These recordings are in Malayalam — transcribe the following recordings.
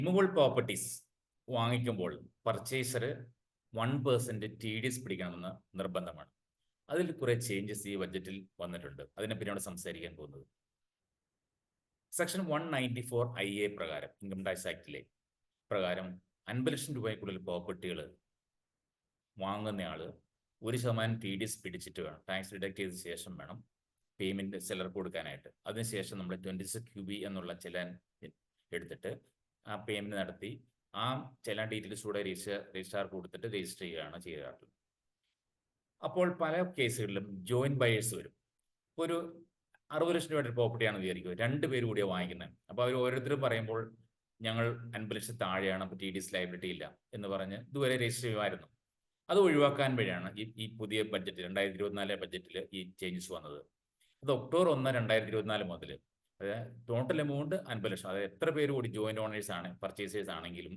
ഇമ്മൂവബിൾ പ്രോപ്പർട്ടീസ് വാങ്ങിക്കുമ്പോൾ പർച്ചേസർ 1% TDS പിടിക്കണമെന്ന് നിർബന്ധമാണ്. അതിൽ കുറെ ചേഞ്ചസ് ഈ ബഡ്ജറ്റിൽ വന്നിട്ടുണ്ട്. അതിനെപ്പറ്റിയാണ് സംസാരിക്കാൻ പോകുന്നത്. സെക്ഷൻ 194 IA പ്രകാരം, ഇൻകം ടാക്സ് ആക്ടിലെ പ്രകാരം 50 ലക്ഷം രൂപയിൽ കൂടുതൽ പ്രോപ്പർട്ടികൾ വാങ്ങുന്നയാൾ 1% TDS പിടിച്ചിട്ട് വേണം, ടാക്സ് ഡിഡക്ട് ചെയ്ത ശേഷം വേണം പേയ്മെന്റ് സെല്ലർക്ക് കൊടുക്കാനായിട്ട്. അതിനുശേഷം നമ്മൾ 26QB എന്നുള്ള ചെലാൻ എടുത്തിട്ട് ആ പേയ്മെന്റ് നടത്തി ആ ചെലാൻ ഡീറ്റെയിൽസ് കൂടെ രജിസ്ട്രാർക്ക് കൊടുത്തിട്ട് രജിസ്റ്റർ ചെയ്യുകയാണ് ചെയ്യാറുള്ളത്. അപ്പോൾ പല കേസുകളിലും ജോയിന്റ് ബയേഴ്സ് വരും. ഒരു 60 ലക്ഷം രൂപയുടെ പ്രോപ്പർട്ടിയാണ് വിചാരിക്കുക, 2 പേര് കൂടിയാണ് വാങ്ങിക്കുന്നത്. അപ്പോൾ അവർ ഓരോരുത്തരും പറയുമ്പോൾ ഞങ്ങൾ 50 ലക്ഷം താഴെയാണ്, അപ്പോൾ TDS ലയബിലിറ്റി ഇല്ല എന്ന് പറഞ്ഞ് ഇതുവരെ രജിസ്റ്റർ ചെയ്യുമായിരുന്നു. അത് ഒഴിവാക്കാൻ വഴിയാണ് ഈ പുതിയ ബഡ്ജറ്റ് 2024 ബഡ്ജറ്റിൽ ഈ ചേഞ്ചസ് വന്നത്. അത് ഒക്ടോബർ 1, 2024 മുതൽ അതായത് ടോട്ടൽ എമൗണ്ട് 50 ലക്ഷം, അതായത് എത്ര പേര് കൂടി ജോയിന്റ് ഓണേഴ്സ് ആണ്, പർച്ചേസേഴ്സ് ആണെങ്കിലും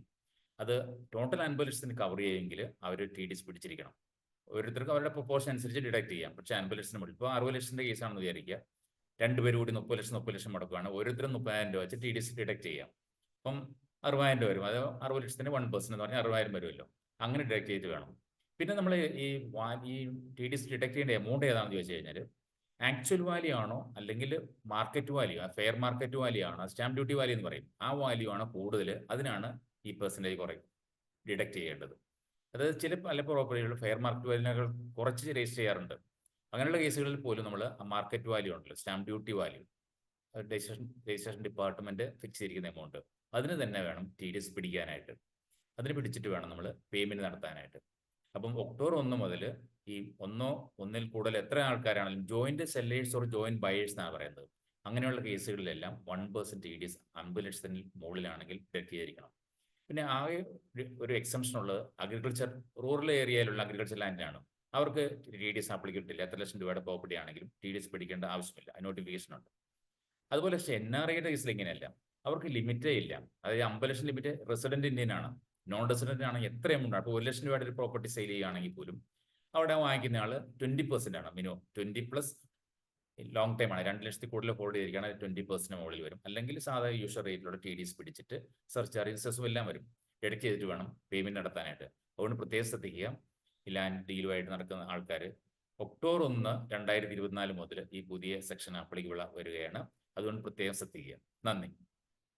അത് ടോട്ടൽ 50 ലക്ഷത്തിന് കവർ ചെയ്യുമെങ്കിൽ അവർ TDS പിടിച്ചിരിക്കണം. ഓരോരുത്തർക്ക് അവരുടെ പ്രൊപ്പോർഷൻ അനുസരിച്ച് ഡിഡക്ട് ചെയ്യാം. പക്ഷേ 50 ലക്ഷത്തിന് മുകളിൽ ഇപ്പോൾ 60 ലക്ഷത്തിന്റെ കേസാണെന്ന് വിചാരിക്കുക, 2 പേര് കൂടി 30 ലക്ഷം മുടക്കുകയാണ്, ഓരോരുത്തരും 30,000 രൂപ വെച്ച് TDS ഡിഡക്ട് ചെയ്യാം. അപ്പം 60,000 രൂപ വരും. അത് 60 ലക്ഷത്തിന് 1% എന്ന് പറഞ്ഞാൽ 60,000 വരുമല്ലോ. അങ്ങനെ ഡിഡക്ട് ചെയ്ത് വേണം. പിന്നെ നമ്മൾ ഈ TDS ഡിഡക്ട് ചെയ്യേണ്ട എമൗണ്ട് ഏതാണെന്ന് ചോദിച്ചു കഴിഞ്ഞാൽ ആക്ച്വൽ വാല്യൂ ആണോ അല്ലെങ്കിൽ market value, fair market value ആണോ, സ്റ്റാമ്പ് ഡ്യൂട്ടി വാല്യൂ എന്ന് പറയും, ആ വാല്യൂ ആണ് കൂടുതൽ, അതിനാണ് ഈ പെർസെൻറ്റേജ് കുറയും ഡിഡക്ട് ചെയ്യേണ്ടത്. അതായത് പല പ്രോപ്പർട്ടികൾ ഫെയർ മാർക്കറ്റ് വാല്യൂവിനേക്കാൾ കുറച്ച് രജിസ്റ്റർ ചെയ്യാറുണ്ട്. അങ്ങനെയുള്ള കേസുകളിൽ പോലും നമ്മൾ മാർക്കറ്റ് വാല്യൂ ഉണ്ടല്ലോ, stamp duty value, registration department fix ചെയ്തിരിക്കുന്ന എമൗണ്ട്, അതിന് തന്നെ വേണം TDS പിടിക്കാനായിട്ട്. അതിന് പിടിച്ചിട്ട് വേണം നമ്മൾ പേയ്മെന്റ് നടത്താനായിട്ട്. അപ്പം ഒക്ടോബർ 1 മുതൽ ഈ ഒന്നിൽ കൂടുതൽ എത്ര ആൾക്കാരാണെങ്കിലും joint sellers or joint buyers എന്നാണ് പറയുന്നത്, അങ്ങനെയുള്ള കേസുകളിലെല്ലാം 1% TDS 50 ലക്ഷത്തിന് മുകളിലാണെങ്കിൽ ഡിഡക്ട് ചെയ്തിരിക്കണം. പിന്നെ ആകെ ഒരു എക്സംഷൻ ഉള്ളത് അഗ്രികൾച്ചർ, റൂറൽ ഏരിയയിലുള്ള അഗ്രികൾച്ചർ ലാൻഡിനാണ്. അവർക്ക് TDS ആപ്ലിക്കബിൾ ഇല്ല. എത്ര ലക്ഷം രൂപയുടെ പ്രോപ്പർട്ടി ആണെങ്കിലും TDS പിടിക്കേണ്ട ആവശ്യമില്ല, നോട്ടിഫിക്കേഷൻ ഉണ്ട്. അതുപോലെ NRIയുടെ കേസിൽ ഇങ്ങനെയല്ല, അവർക്ക് ലിമിറ്റേ ഇല്ല. അതായത് 50 ലക്ഷം ലിമിറ്റ് റെസിഡന്റ് ഇന്ത്യൻ ആണ്, നോൺ റെസിഡന്റ് ആണെങ്കിൽ എത്ര എമൗണ്ട് ആണ്. അപ്പോൾ 1 ലക്ഷം രൂപയുടെ ഒരു പ്രോപ്പർട്ടി സെയിൽ ചെയ്യുകയാണെങ്കിൽ പോലും അവിടെ വാങ്ങിക്കുന്ന ആൾ 20% ആണ് മിനിമം. 20+ ലോങ് ടൈം ആണ്, 2 ലക്ഷത്തിൽ കൂടുതൽ ഹോൾഡ് ചെയ്തിരിക്കുകയാണ്, 20% മുകളിൽ വരും. അല്ലെങ്കിൽ സാധാരണ യൂഷ്വൽ റേറ്റിലുള്ള TDS പിടിച്ചിട്ട് സർചാർജ് സെസും എല്ലാം വരും. ഡിഡക്ട് ചെയ്തിട്ട് വേണം പേയ്മെന്റ് നടത്താനായിട്ട്. അതുകൊണ്ട് പ്രത്യേകം ശ്രദ്ധിക്കുക, ഈ ലാൻഡ് ഡീലുമായിട്ട് നടക്കുന്ന ആൾക്കാർ. ഒക്ടോബർ 1, 2024 മുതൽ ഈ പുതിയ സെക്ഷൻ ആപ്ലിക്കബിൾ വരികയാണ്. അതുകൊണ്ട് പ്രത്യേകം ശ്രദ്ധിക്കുക. നന്ദി.